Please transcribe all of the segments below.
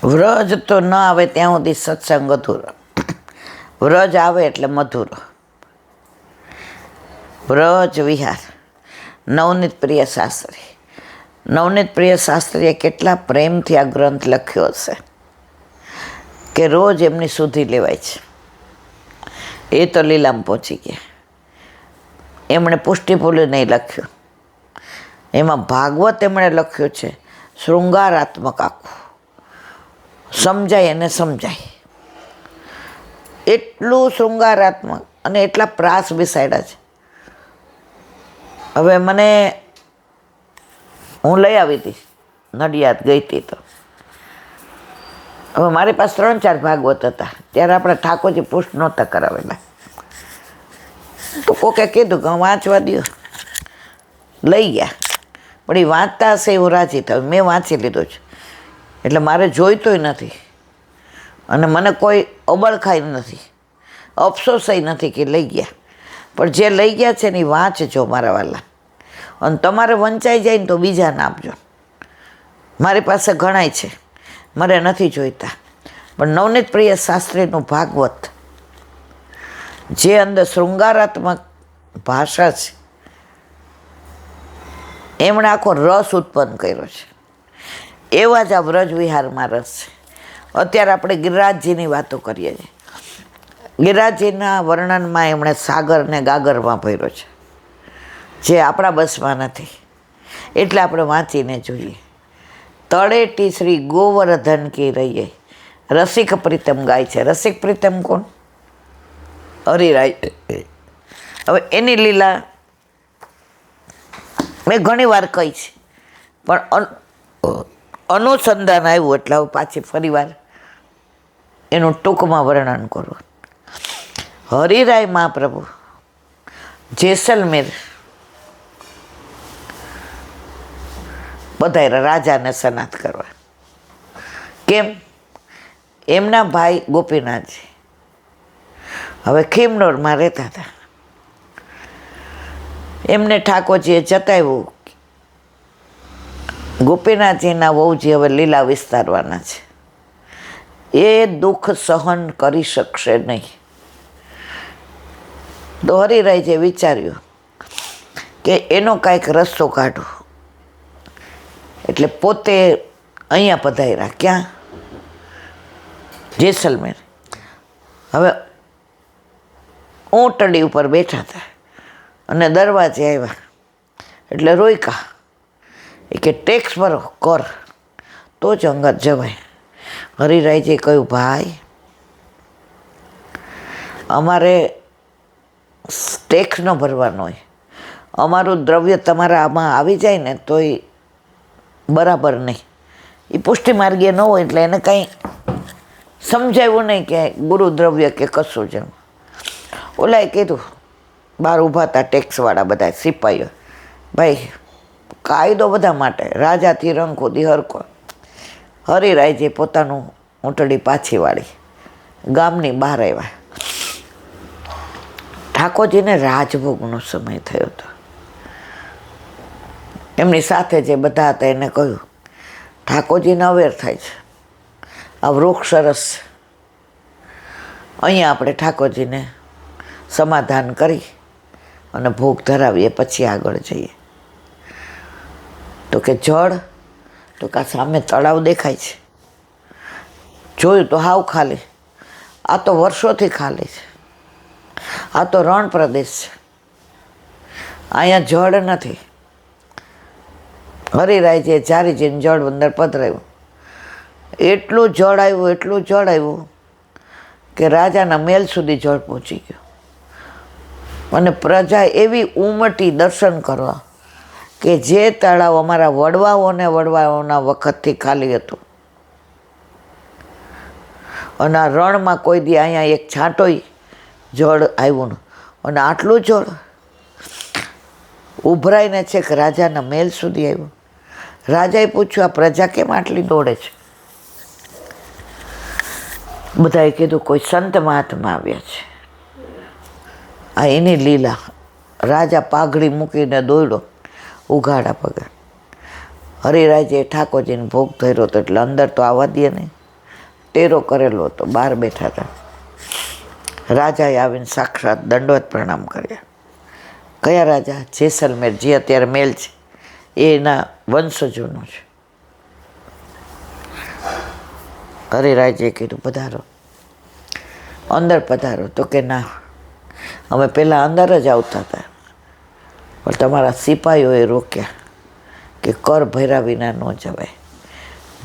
વ્રજ તો ન આવે ત્યાં સુધી સત્સંગ અધૂરો. વ્રજ આવે એટલે મધુરો. વ્રજ વિહાર. નવનીત પ્રિય શાસ્ત્રી. નવનીત પ્રિય શાસ્ત્રીએ કેટલા પ્રેમથી આ ગ્રંથ લખ્યો હશે કે રોજ એમની સુધી લેવાય છે. એ તો લીલામાં પહોંચી ગયા. એમણે પુષ્ટિપુલી નહીં લખ્યું, એમાં ભાગવત એમણે લખ્યું છે શૃંગારાત્મક આખું, સમજાય અને સમજાય એટલું શૃંગારાત્મક અને એટલા પ્રાસ બેસાડ્યા છે. હવે હું લઈ આવી હતી, નડિયાદ ગઈ હતી તો હવે મારી પાસે 3-4 ભાગવત હતા. ત્યારે આપણે ઠાકોરજી પુષ્ટ નહોતા કરાવેલા, તો કોકે કીધું કે વાંચવા દો, લઈ ગયા. પણ એ વાંચતા હશે એવું રાજી થયું. મેં વાંચી લીધું છે એટલે મારે જોઈતોય નથી અને મને કોઈ અબળખાઈ નથી, અફસોસય નથી કે લઈ ગયા. પણ જે લઈ ગયા છે ને એ વાંચજો મારા વાલા, અને તમારે વંચાઈ જાય ને તો બીજાને આપજો. મારી પાસે ઘણાય છે, મારે નથી જોઈતા. પણ નવનીત પ્રિય શાસ્ત્રીનું ભાગવત, જે અંદર શૃંગારાત્મક ભાષા છે, એમણે આખો રસ ઉત્પન્ન કર્યો છે. એવા જ આ વ્રજ વિહારમાં રસ છે. અત્યારે આપણે ગિરિરાજજીની વાતો કરીએ છીએ. ગિરિરાજજીના વર્ણનમાં એમણે સાગર ને ગાગરમાં ભર્યો છે, જે આપણા બસમાં નથી. એટલે આપણે વાંચીને જોઈએ. તળેટી શ્રી ગોવર્ધન કી રહીએ, રસિક પ્રીતમ ગાય છે. રસિક પ્રીતમ કોણ? હરિરાય. હવે એની લીલા મેં ઘણી વાર કહી છે, પણ અનુસંધાન આવ્યું એટલે હવે પાછી ફરી વાર એનું ટૂંકમાં વર્ણન કરું. હરિરાય મહાપ્રભુ જેસલમેર બધા રાજાને સનાથ કરવા. કેમ? એમના ભાઈ ગોપીનાથજી હવે ખીમનોરમાં રહેતા હતા. એમને ઠાકોરજીએ જતાવ્યું ગોપીનાથજીના વહુજી હવે લીલા વિસ્તારવાના છે, એ દુઃખ સહન કરી શકશે નહીં. તો હરિરાયજીએ વિચાર્યું કે એનો કાંઈક રસ્તો કાઢો. એટલે પોતે અહીંયા પધાર્યા. ક્યાં? જેસલમેર. હવે ઊંટડી ઉપર બેઠા હતા અને દરવાજે આવ્યા એટલે રોયકા. એ કે ટેક્સ ભરો, કર, તો જ અંગત જવાય. હરિરાયજીએ કહ્યું, ભાઈ અમારે ટેક્સ ન ભરવાનો હોય, અમારું દ્રવ્ય તમારા આમાં આવી જાય ને તો એ બરાબર નહીં. એ પુષ્ટિ માર્ગીય ન હોય એટલે એને કંઈ સમજાવ્યું નહીં કે ગુરુ દ્રવ્ય કે કશું જ. ઓલાએ કીધું, બહાર ઊભા હતા ટેક્સવાળા બધા સિપાહીઓ, ભાઈ કાયદો બધા માટે, રાજાથી રંગ ખોદી હરકો. હરિરાયજી પોતાનું ઊંટડી પાછી વાળી ગામની બહાર આવ્યા. ઠાકોરજીને રાજભોગનો સમય થયો હતો. એમની સાથે જે બધા હતા એને કહ્યું, ઠાકોરજીને અવેર થાય છે, આ વૃક્ષ સરસ છે, અહીંયા આપણે ઠાકોરજીને સમાધાન કરી અને ભોગ ધરાવીએ, પછી આગળ જઈએ. તો કે જળ? તો કે સામે તળાવ દેખાય છે. જોયું તો હાવ ખાલી. આ તો વર્ષોથી ખાલી છે. આ તો રણ પ્રદેશ છે, અહીંયા જળ નથી. હરિરાયજીએ ચારીજીને જળ અંદર પધરાવ્યું. એટલું જળ આવ્યું કે રાજાના મહેલ સુધી જળ પહોંચી ગયું. અને પ્રજા એવી ઉમટી દર્શન કરવા કે જે તળાવ અમારા વડવાઓના વખતથી ખાલી હતું. અને આ રણમાં કોઈ દી અહીંયા એક છાંટોય જળ આવ્યું. અને આટલું જળ ઉભરાઈને છે કે રાજાના મહેલ સુધી આવ્યું. રાજાએ પૂછ્યું, આ પ્રજા કેમ આટલી દોડે છે? બધાએ કીધું, કોઈ સંત મહાત્મા આવ્યા છે. આ એની લીલા. રાજા પાઘડી મૂકીને દોડ્યો ઉઘાડા પગે. હરિરાયજીએ ઠાકોરજીને ભોગ ધર્યો હતો એટલે અંદર તો આવવા દે નહીં. ટેરો કરેલો હતો, બહાર બેઠા હતા. રાજાએ આવીને સાક્ષાત દંડવત પ્રણામ કર્યા. કયા રાજા? જેસલમેર, જે અત્યારે મેલ છે એ એના વંશજોનું છે. હરિરાયજીએ કીધું પધારો, અંદર પધારો. તો કે ના, અમે પહેલાં અંદર જ આવતા હતા, પણ તમારા સિપાહીઓએ રોક્યા કે કર ભર્યા વિના ન જવાય.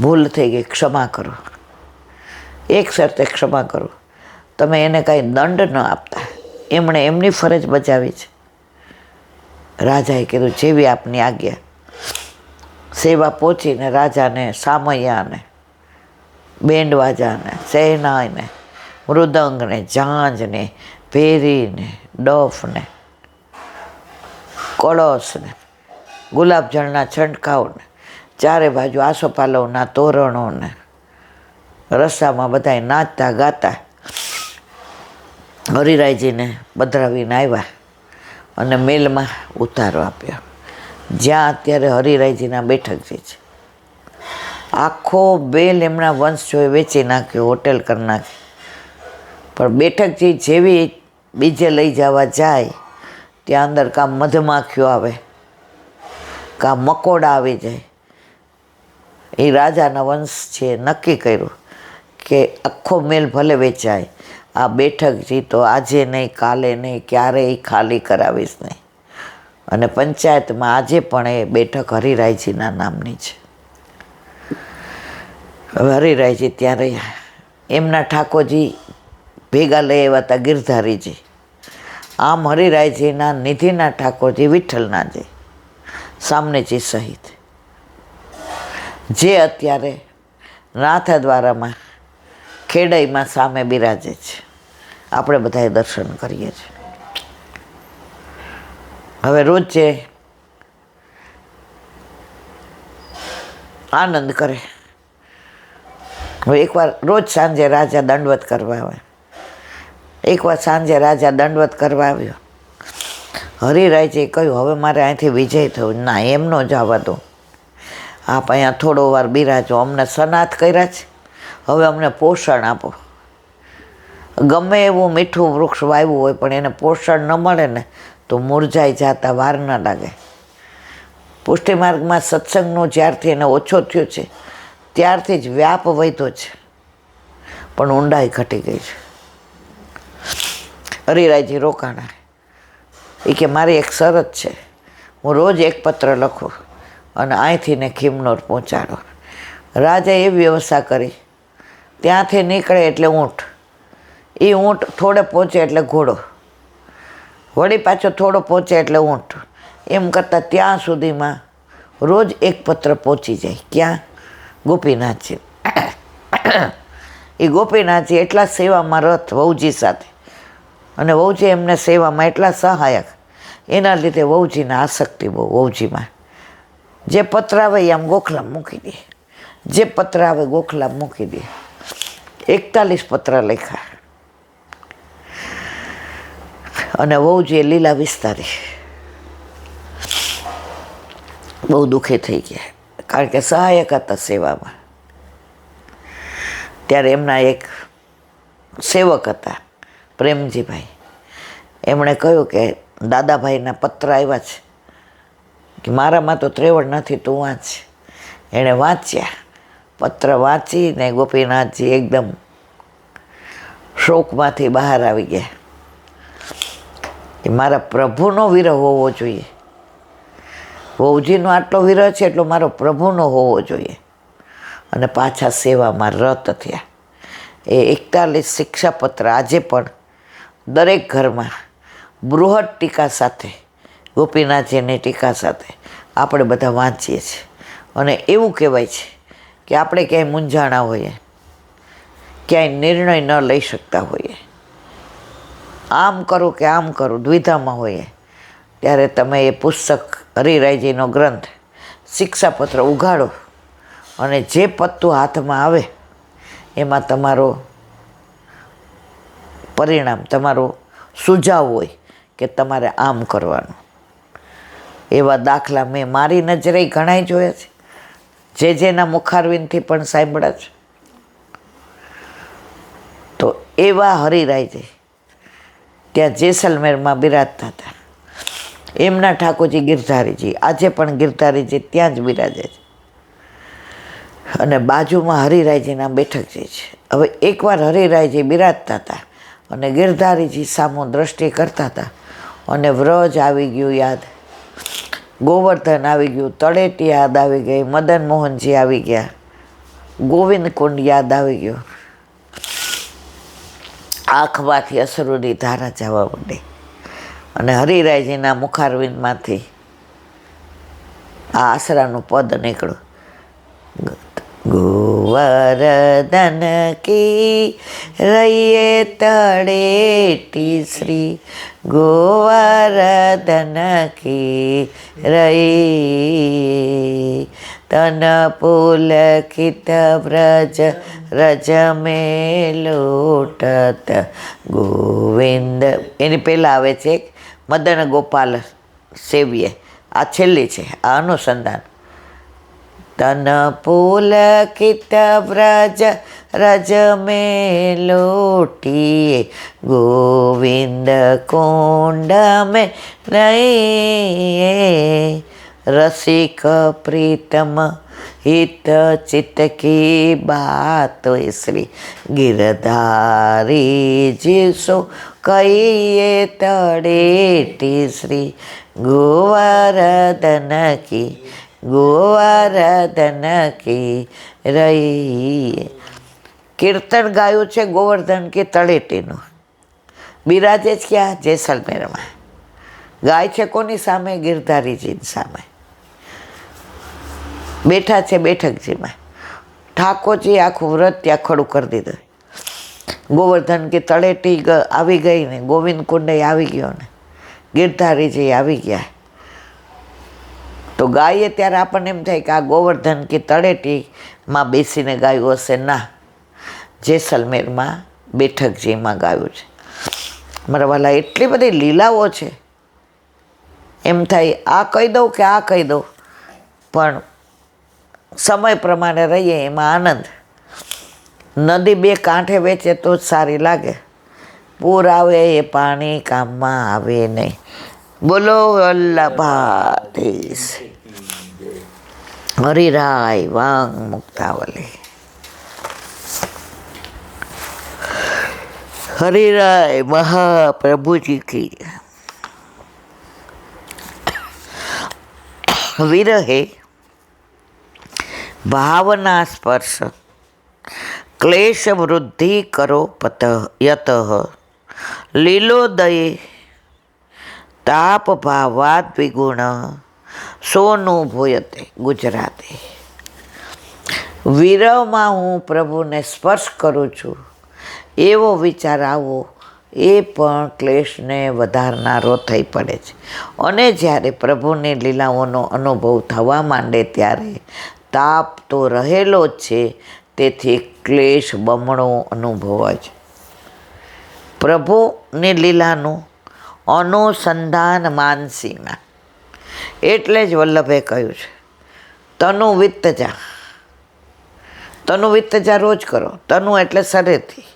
ભૂલ થઈ ગઈ, ક્ષમા કરો. એક શરતે ક્ષમા કરો, તમે એને કાંઈ દંડ ન આપતા. એમણે એમની ફરજ બજાવી છે. રાજાએ કીધું જેવી આપની આજ્ઞા. સેવા પહોંચીને રાજાને સામૈયાને, બેન્ડ વાજાને, શહેનાઈને, મૃદંગને, ઝાંઝને, ભેરીને, ડફને, કળશને, ગુલાબજળના છંટકાવને, ચારે બાજુ આસોપાલવના તોરણોને, રસ્તામાં બધાય નાચતા ગાતા હરિરાયજીને પધરાવીને આવ્યા અને મેલમાં ઉતારો આપ્યો, જ્યાં અત્યારે હરિરાયજીના બેઠકજી છે. આખો બેલ એમના વંશજોએ વેચી નાખ્યો, હોટેલ કરી નાખી. પણ બેઠકજી જેવી બીજે લઈ જવા જાય ત્યાં અંદર કાં મધમાખીઓ આવે, કાં મકોડા આવી જાય. એ રાજાના વંશ છે, નક્કી કર્યું કે આખો મેલ ભલે વેચાય, આ બેઠકજી તો આજે નહીં, કાલે નહીં, ક્યારેય ખાલી કરાવીશ નહીં. અને પંચાયતમાં આજે પણ એ બેઠક હરિરાયજીના નામની છે. હવે હરિરાયજી ત્યાં રહ્યા. એમના ઠાકોરજી ભેગા લઈ આવ્યા હતા ગિરધારીજી. આમ હરિરાયજીના નિધિના ઠાકોરજી વિઠ્ઠલનાજી, સામનેજી સહિત, જે અત્યારે નાથદ્વારામાં ખેડાઈમાં સામે બિરાજે છે. આપણે બધાએ દર્શન કરીએ છીએ. હવે રોજ જે આનંદ કરે. હવે એકવાર રોજ સાંજે રાજા દંડવત કરવા આવે. એકવાર સાંજે રાજા દંડવત કરવા આવ્યો. હરિરાયજીએ કહ્યું હવે મારે અહીંથી વિજય થયો. ના, એમ ન જવા દો, આપ અહીંયા થોડો વાર બિરાજો. અમને સનાથ કર્યા છે, હવે અમને પોષણ આપો. ગમે એવું મીઠું વૃક્ષ વાવ્યું હોય પણ એને પોષણ ન મળે ને તો મુરઝાઈ જતા વાર ન લાગે. પુષ્ટિમાર્ગમાં સત્સંગનો જ્યારથી એને ઓછો થયો છે ત્યારથી જ વ્યાપ વધ્યો છે, પણ ઊંડાઈ ઘટી ગઈ છે. હરિરાયજી રોકાણા. એ કે મારી એક શરત છે, હું રોજ એક પત્ર લખું અને અહીંથી ને ખીમનોર પહોંચાડો. રાજાએ એ વ્યવસ્થા કરી. ત્યાંથી નીકળે એટલે ઊંટ, એ ઊંટ થોડે પહોંચે એટલે ઘોડો, વળી પાછો થોડો પહોંચે એટલે ઊંટ. એમ કરતાં ત્યાં સુધીમાં રોજ એક પત્ર પહોંચી જાય. ક્યાં? ગોપીનાથજી. એ ગોપીનાથજી એટલા સેવામાં રથ વહુજી સાથે, અને વહુજી એમને સેવામાં એટલા સહાયક, એના લીધે વહુજીને આસક્તિ બહુ વહુજીમાં. જે પત્ર આવે એ આમ ગોખલામાં મૂકી દે, જે પત્ર આવે ગોખલામાં મૂકી દે. 41 પત્ર લખ્યા અને વહુજીએ લીલા વિસ્તારી. બહુ દુઃખી થઈ ગયા, કારણ કે સહાયક હતા સેવામાં. ત્યારે એમના એક સેવક હતા પ્રેમજીભાઈ, એમણે કહ્યું કે દાદાભાઈના પત્ર આવ્યા છે, કે મારામાં તો ત્રેવડ નથી, તું વાંચ. એણે વાંચ્યા. પત્ર વાંચીને ગોપીનાથજી એકદમ શોકમાંથી બહાર આવી ગયા કે મારા પ્રભુનો વિરહ હોવો જોઈએ. વહુજીનો આટલો વિરહ છે એટલો મારો પ્રભુનો હોવો જોઈએ. અને પાછા સેવામાં રત થયા. એ 41 શિક્ષાપત્ર આજે પણ દરેક ઘરમાં બૃહદ ટીકા સાથે, ગોપીનાથજીની ટીકા સાથે આપણે બધા વાંચીએ છીએ. અને એવું કહેવાય છે કે આપણે ક્યાંય મૂંઝાણા હોઈએ, ક્યાંય નિર્ણય ન લઈ શકતા હોઈએ, આમ કરું કે આમ કરું, દ્વિધામાં હોઈએ, ત્યારે તમે એ પુસ્તક હરિરાયજીનો ગ્રંથ શિક્ષાપત્ર ઉઘાડો અને જે પત્તું હાથમાં આવે એમાં તમારો પરિણામ, તમારો સુઝાવ હોય કે તમારે આમ કરવાનું. એવા દાખલા મેં મારી નજરે ઘણાય જોયા છે, જે જેના મુખારવિંદથી પણ સાંભળ્યા છે. તો એવા હરિરાયજી ત્યાં જેસલમેરમાં બિરાજતા હતા. એમના ઠાકોરજી ગિરધારીજી, આજે પણ ગિરધારીજી ત્યાં જ બિરાજે છે. અને બાજુમાં હરિરાયજીના બેઠકજી છે. હવે એકવાર હરિરાયજી બિરાજતા હતા અને ગિરધારીજી સામો દ્રષ્ટિ કરતા હતા અને વ્રજ આવી ગયું યાદ, ગોવર્ધન આવી ગયું, તળેટી યાદ આવી ગઈ, મદન મોહનજી આવી ગયા, ગોવિંદ કુંડ યાદ આવી ગયો. આંખમાંથી અશ્રુની ધારા જવા માંડી અને હરિરાયજીના મુખારવિંદમાંથી આ આસરાનું પદ નીકળ્યું. ગોવર્ધન કી રૈયે તળેટી શ્રી ગોવર્ધન કી રૈ તન પુલકિત વ્રજ રજ મેં લોટત ગોવિંદ. એની પહેલાં આવે છે મદન ગોપાલ સેવ્ય, આ છેલ્લી છે આ અનુસંધાન. તન પુલકિત વ્રજ રજ મેં લોટીએ ગોવિંદ કુંડ મેં રહીએ રસિક પ્રીતમ હિત ચિત્ત કી બાત શ્રી ગિરધારી જીસો કહીએ તળેટી શ્રી ગોવર્ધન કી ગોવર્ધન કી રહી. કીર્તન ગાયું છે ગોવર્ધન કી તળેટીનું. બિરાજે જ ક્યાં? જેસલમેરમાં. ગાય છે કોની સામે? ગિરધારીજીની સામે બેઠા છે બેઠકજીમાં. ઠાકોરજી આખું વ્રત ત્યાં ખડું કરી દીધું. ગોવર્ધન કી તળેટી આવી ગઈ ને, ગોવિંદ કુંડ આવી ગયો ને, ગિરધારીજી આવી ગયા. તો ગાઈએ ત્યારે આપણને એમ થાય કે આ ગોવર્ધન કી તળેટીમાં બેસીને ગાયું હશે. ના, જેસલમેરમાં બેઠકજીમાં ગાયું છે. મારા વાલા, એટલી બધી લીલાઓ છે, એમ થાય આ કહી દઉં કે આ કહી દઉં, પણ સમય પ્રમાણે રહીએ એમાં આનંદ. નદી બે કાંઠે વેચે તો જ સારી લાગે, પૂર આવે એ પાણી કામમાં આવે નહીં. બોલો વલ્લભાધીશ હરિરાય વાંગ મુક્તાવલી. હરિરાય મહાપ્રભુજી કી. વિરહે ભાવના સ્પર્શ ક્લેશ વૃદ્ધિ કરો પત યત લીલોદયે તાપ ભાવાદ વિગુણ સોનું ભૂયતે. ગુજરાતી. વિરહમાં હું પ્રભુને સ્પર્શ કરું છું એવો વિચાર આવો એ પણ ક્લેશને વધારનારો થઈ પડે છે. અને જ્યારે પ્રભુની લીલાઓનો અનુભવ થવા માંડે ત્યારે તાપ તો રહેલો જ છે, તેથી ક્લેશ બમણો અનુભવાય છે. પ્રભુની લીલાનું અનુસંધાન માનસીમાં. એટલે જ વલ્લભે કહ્યું છે તનુ વિત્તજા. તનુ વિત્તજા રોજ કરો. તનુ એટલે શરીરથી,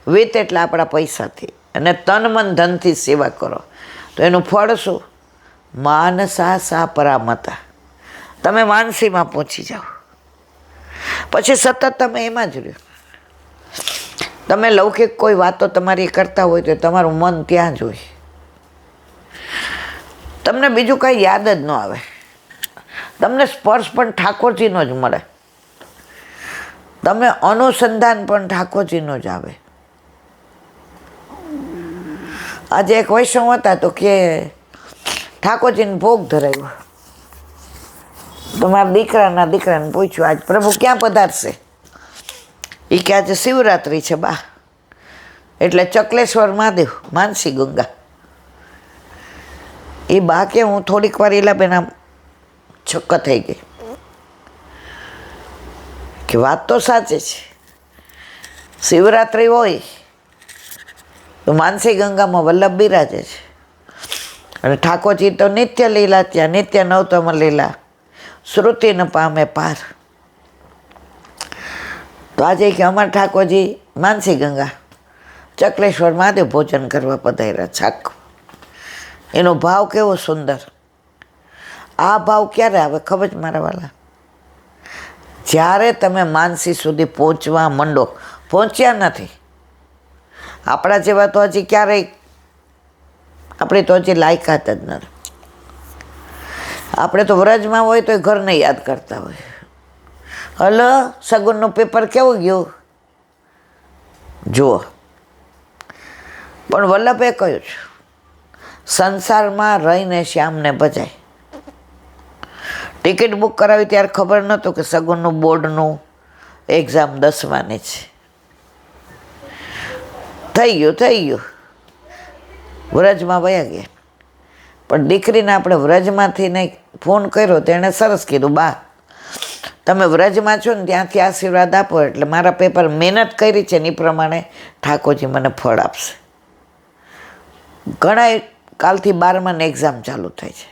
વિત્ત એટલે આપણા પૈસાથી, અને તન મન ધનથી સેવા કરો. તો એનું ફળ શું? માનસા સા પરામતા. તમે માનસીમાં પહોંચી જાઓ, પછી સતત તમે એમાં જ રહ્યો. તમે લૌકિક કોઈ વાતો તમારી કરતા હોય તો તમારું મન ત્યાં જ હોય, તમને બીજું કાંઈ યાદ જ ન આવે. તમને સ્પર્શ પણ ઠાકોરજીનો જ મળે, તમે અનુસંધાન પણ ઠાકોરજીનો જ આવે. આજે એક વૈષ્ણવ હતા તો કે ઠાકોરજીને ભોગ ધરાવ્યો. તો મારા દીકરાને પૂછ્યું આજ પ્રભુ ક્યાં પધારશે? એ કે આજે શિવરાત્રિ છે બા, એટલે ચકલેશ્વર મહાદેવ, માનસી ગંગા. એ બા કે હું થોડીક વાર એલા આમ છક્ક થઈ ગઈ કે વાત તો સાચી છે. શિવરાત્રિ હોય તો માનસી ગંગામાં વલ્લભ બિરાજે છે, અને ઠાકોરજી તો નિત્ય લીલા ત્યાં, નિત્ય નવતમ લીલા, શ્રુતિ ન પામે પાર. તો આજે કે અમારા ઠાકોરજી માનસી ગંગા, ચકલેશ્વર મહાદેવ ભોજન કરવા પધાર્યા છાક. એનો ભાવ કેવો સુંદર. આ ભાવ ક્યારે આવે ખબર છે મારા વાલા? જ્યારે તમે માનસી સુધી પહોંચવા માંડો. પહોંચ્યા નથી આપણા જેવા તો હજી ક્યારેય, આપણે તો હજી લાયકાત જ નથી. આપણે તો વ્રજમાં હોય તો ઘરને યાદ કરતા હોય. હલો, સગુનનું પેપર કેવું ગયું જુઓ. પણ વલ્લભે કહ્યું છે, સંસારમાં રહીને શ્યામને ભજાય. ટિકિટ બુક કરાવી ત્યારે ખબર નહોતું કે સગુનનું બોર્ડનું એક્ઝામ 10માની છે. થઈ ગયું વ્રજમાં વયા ગયા. પણ દીકરીને આપણે વ્રજમાંથી નહીં ફોન કર્યો તો એણે સરસ કીધું, બા તમે વ્રજમાં છો ને ત્યાંથી આશીર્વાદ આપો, એટલે મારા પેપર મહેનત કરી છે ને એ પ્રમાણે ઠાકોરજી મને ફળ આપશે. ઘણા કાલથી 12માની એક્ઝામ ચાલુ થાય છે,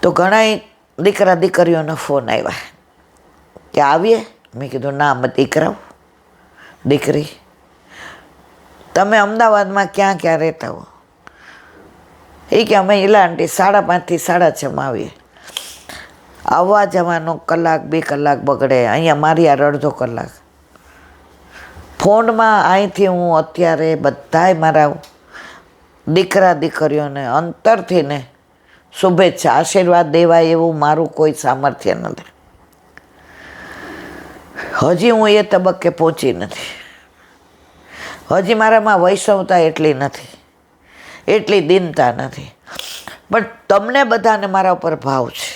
તો ઘણા દીકરા દીકરીઓના ફોન આવ્યા કે આવીએ. મેં કીધું ના મત દીકરાઓ. દીકરી તમે અમદાવાદમાં ક્યાં ક્યાં રહેતા હો? એ કે અમે ઈલા આંટી 5:30 થી 6:30 આવીએ. આવવા જવાનો 1-2 કલાક બગડે, અહીંયા મારી આ અડધો કલાક. ફોનમાં અહીંથી હું અત્યારે બધાય મારા દીકરા દીકરીઓને અંતરથી ને શુભેચ્છા આશીર્વાદ દેવાય એવું મારું કોઈ સામર્થ્ય નથી. હજી હું એ તબક્કે પહોંચી નથી. હજી મારામાં વૈષ્ણવતા એટલી નથી, એટલી દીનતા નથી. પણ તમને બધાને મારા ઉપર ભાવ છે.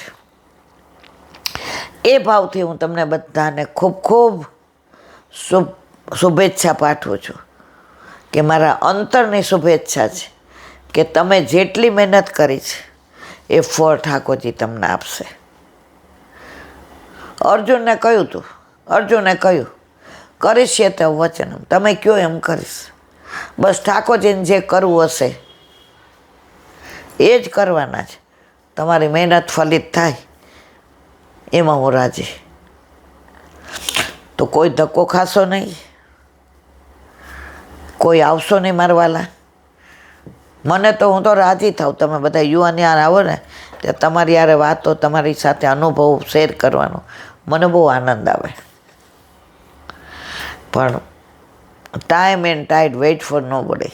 એ ભાવથી હું તમને બધાને ખૂબ ખૂબ શુભેચ્છા પાઠવું છું કે મારા અંતરની શુભેચ્છા છે કે તમે જેટલી મહેનત કરી છે એ ફળ ઠાકોરજી તમને આપશે. અર્જુનને કહ્યું કરીશ તે વચન, તમે કયો એમ કરીશ. બસ ઠાકોરજીને જે કરવું હશે એ જ કરવાના છે. તમારી મહેનત ફલિત થાય એમાં હું રાજી. તો કોઈ ધક્કો ખાશો નહીં, કોઈ આવશો નહીં મારવાલા. મને તો હું તો રાજી થાઉં તમે બધા યુવાન યાર આવો ને ત્યાં તમારી યારે વાતો, તમારી સાથે અનુભવ શેર કરવાનો મને બહુ આનંદ આવે. પણ time and tide wait for no body.